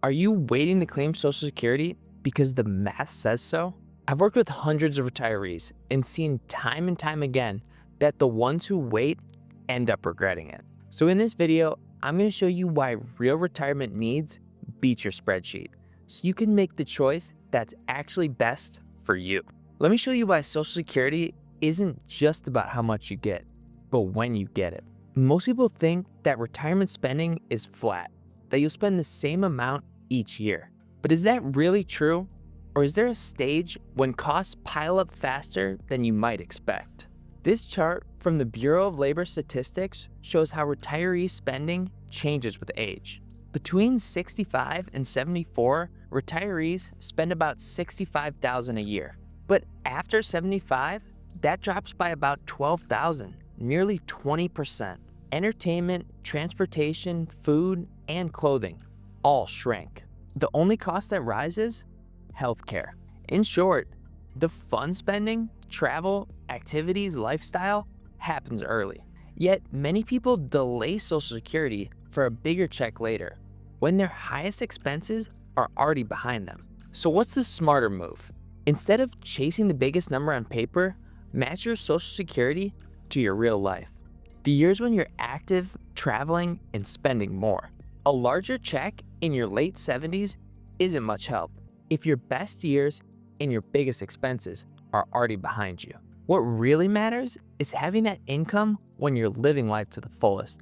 Are you waiting to claim Social Security because the math says so? I've worked with hundreds of retirees and seen time and time again that the ones who wait end up regretting it. So in this video, I'm going to show you why real retirement needs beat your spreadsheet, so you can make the choice that's actually best for you. Let me show you why Social Security isn't just about how much you get, but when you get it. Most people think that retirement spending is flat, that you'll spend the same amount each year. But is that really true? Or is there a stage when costs pile up faster than you might expect? This chart from the Bureau of Labor Statistics shows how retiree spending changes with age. Between 65 and 74, retirees spend about $65,000 a year. But after 75, that drops by about $12,000, nearly 20%. Entertainment, transportation, food, and clothing all shrink. The only cost that rises? Healthcare. In short, the fun spending, travel, activities, lifestyle happens early. Yet many people delay Social Security for a bigger check later, when their highest expenses are already behind them. So what's the smarter move? Instead of chasing the biggest number on paper, match your Social Security to your real life. The years when you're active, traveling, and spending more. A larger check in your late 70s isn't much help if your best years and your biggest expenses are already behind you. What really matters is having that income when you're living life to the fullest,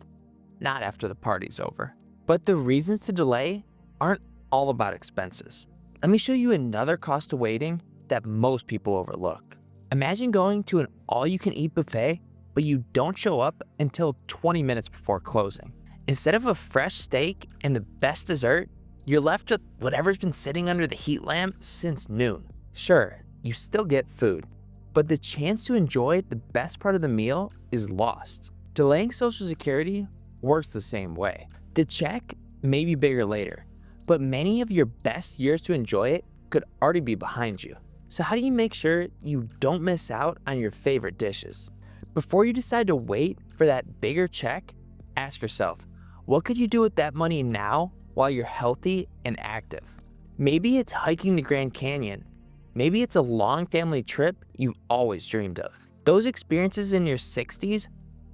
not after the party's over. But the reasons to delay aren't all about expenses. Let me show you another cost of waiting that most people overlook. Imagine going to an all-you-can-eat buffet, but you don't show up until 20 minutes before closing. Instead of a fresh steak and the best dessert, you're left with whatever's been sitting under the heat lamp since noon. Sure, you still get food, but the chance to enjoy the best part of the meal is lost. Delaying Social Security works the same way. The check may be bigger later, but many of your best years to enjoy it could already be behind you. So how do you make sure you don't miss out on your favorite dishes? Before you decide to wait for that bigger check, ask yourself, what could you do with that money now while you're healthy and active? Maybe it's hiking the Grand Canyon. Maybe it's a long family trip you've always dreamed of. Those experiences in your 60s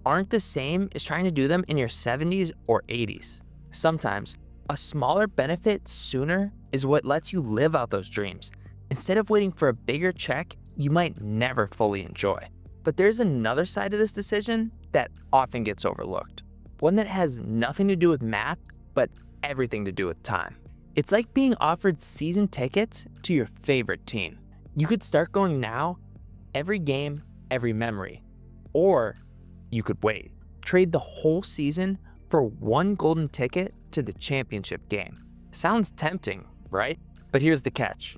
aren't the same as trying to do them in your 70s or 80s. Sometimes, a smaller benefit sooner is what lets you live out those dreams, instead of waiting for a bigger check you might never fully enjoy. But there's another side of this decision that often gets overlooked. One that has nothing to do with math, but everything to do with time. It's like being offered season tickets to your favorite team. You could start going now, every game, every memory. Or you could wait. Trade the whole season for one golden ticket to the championship game. Sounds tempting, right? But here's the catch.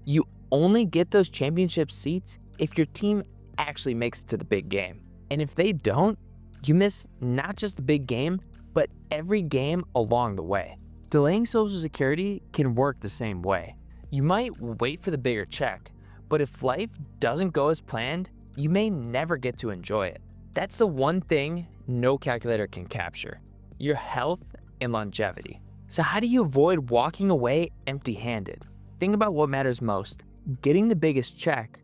You only get those championship seats if your team actually makes it to the big game. And if they don't, you miss not just the big game, but every game along the way. Delaying Social Security can work the same way. You might wait for the bigger check, but if life doesn't go as planned, you may never get to enjoy it. That's the one thing no calculator can capture: your health and longevity. So how do you avoid walking away empty-handed? Think about what matters most: getting the biggest check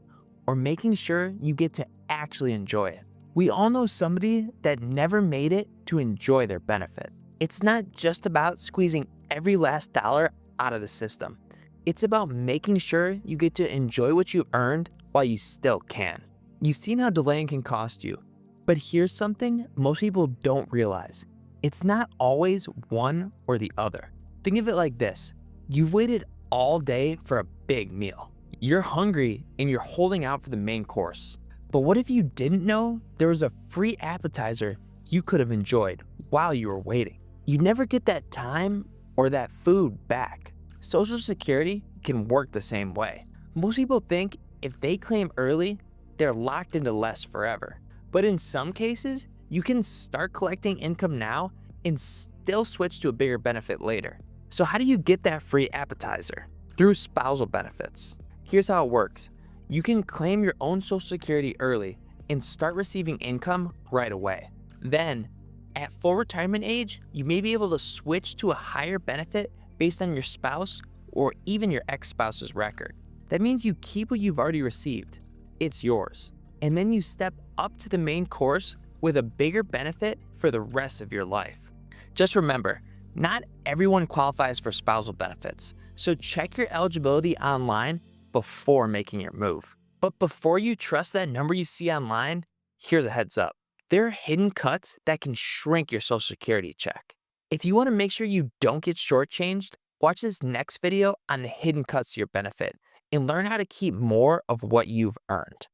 or making sure you get to actually enjoy it. We all know somebody that never made it to enjoy their benefit. It's not just about squeezing every last dollar out of the system. It's about making sure you get to enjoy what you earned while you still can. You've seen how delaying can cost you, but here's something most people don't realize. It's not always one or the other. Think of it like this. You've waited all day for a big meal. You're hungry and you're holding out for the main course. But what if you didn't know there was a free appetizer you could have enjoyed while you were waiting? You never get that time or that food back. Social Security can work the same way. Most people think if they claim early, they're locked into less forever. But in some cases, you can start collecting income now and still switch to a bigger benefit later. So how do you get that free appetizer? Through spousal benefits. Here's how it works. You can claim your own Social Security early and start receiving income right away. Then, at full retirement age, you may be able to switch to a higher benefit based on your spouse or even your ex-spouse's record. That means you keep what you've already received. It's yours. And then you step up to the main course with a bigger benefit for the rest of your life. Just remember, not everyone qualifies for spousal benefits, so check your eligibility online before making your move. But before you trust that number you see online, here's a heads up. There are hidden cuts that can shrink your Social Security check. If you want to make sure you don't get shortchanged, watch this next video on the hidden cuts to your benefit and learn how to keep more of what you've earned.